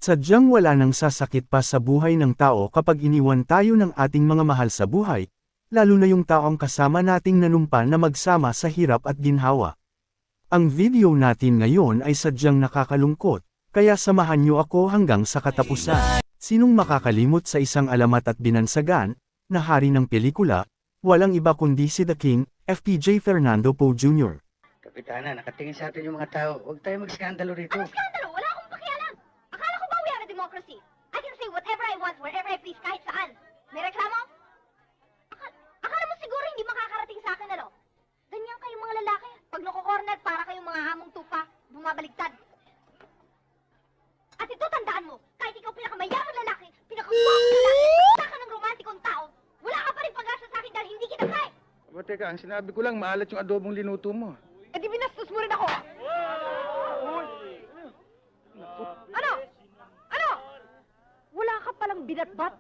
Sadyang wala nang sasakit pa sa buhay ng tao kapag iniwan tayo ng ating mga mahal sa buhay, lalo na yung taong kasama nating nanumpa na magsama sa hirap at ginhawa. Ang video natin ngayon ay sadyang nakakalungkot, kaya samahan niyo ako hanggang sa katapusan. Sinong makakalimot sa isang alamat at binansagan, na hari ng pelikula, walang iba kundi si The King, FPJ Fernando Poe Jr. Kapitana, nakatingin sa atin yung mga tao. Huwag tayo mag-skandalo rito. Ano skandalo? Wala akong pakialam. Akala ko ba we have a democracy? I can say whatever I want, wherever I please, kahit saan. May reklamo? Akala mo siguro hindi makakarating sa akin, ano? Ganyan kayong mga lalaki. Pag nako-corner, para kayong mga hamong tupa, bumabaligtad. At ito, tandaan mo, kahit ikaw pinakamayamang lalaki, pinakaguwapong lalaki, basta ka ng romantikong tao, wala ka pa rin pag-asa sa akin dahil hindi kita kaya. O teka, ang sinabi ko lang, maalat yung adobong linuto mo. Eh di binastos mo rin ako. Ano? Ano? Wala ka palang binatbat?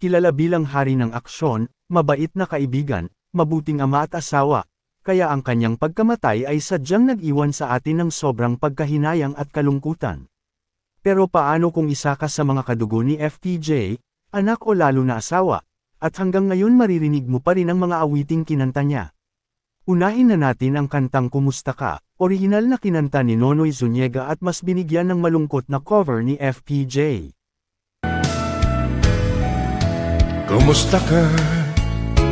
Kilala bilang hari ng aksyon, mabait na kaibigan, mabuting ama at asawa, kaya ang kanyang pagkamatay ay sadyang nag-iwan sa atin ng sobrang pagkahinayang at kalungkutan. Pero paano kung isa ka sa mga kadugo ni FPJ, anak o lalo na asawa, at hanggang ngayon maririnig mo pa rin ang mga awiting kinanta niya? Unahin na natin ang kantang Kumusta Ka, orihinal na kinanta ni Nonoy Zuniga at mas binigyan ng malungkot na cover ni FPJ. Kumusta ka?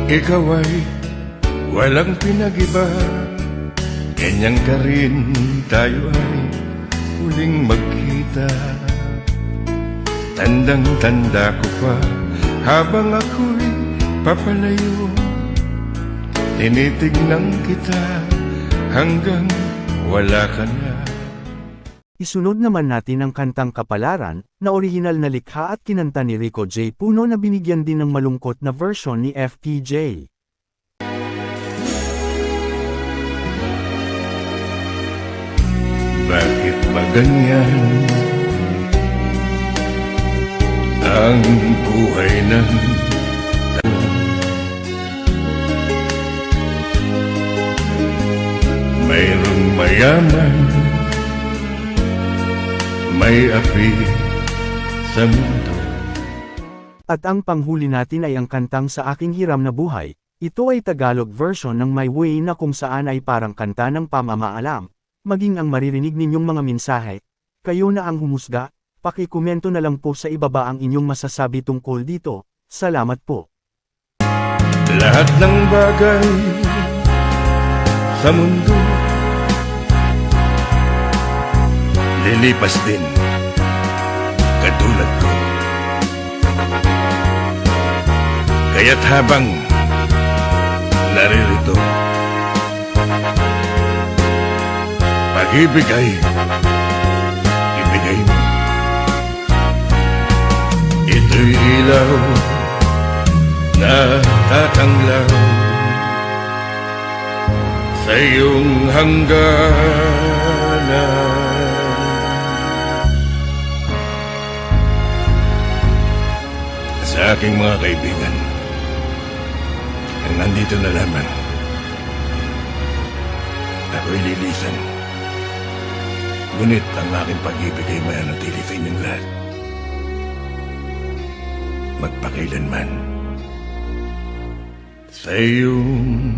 Ikaw ay walang pinag-iba. Ganyan ka rin, tayo ay huling magkita. Tandang-tanda ko pa, habang ako'y papalayo, tinitignan kita hanggang wala ka na. Isunod naman natin ang kantang Kapalaran, na orihinal na likha at kinanta ni Rico J. Puno na binigyan din ng malungkot na version ni FPJ. Bakit ba ganyan ang buhay ng tao? Mayroong mayaman, may api sa mundo. At ang panghuli natin ay ang kantang Sa Aking Hiram na Buhay. Ito ay Tagalog version ng My Way na kung saan ay parang kanta ng pamamaalam. Maging ang maririnig ninyong mga mensahe. Kayo na ang humusga, pakikomento na lang po sa ibaba ang inyong masasabi tungkol dito. Salamat po. Lahat ng bagay sa mundo lilipas din, katulad ko. Kaya't habang naririto, pag-ibig ay ibigay mo. Ito'y ilaw na tatanglaw sa iyong hangganan. Sa aking mga kaibigan, ang nandito na lamang, ako'y lilisan. Ngunit ang aking pag-ibig ay mananatili sa inyong lahat. Magpakailanman. Sa iyong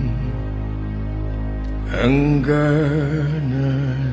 hangganan.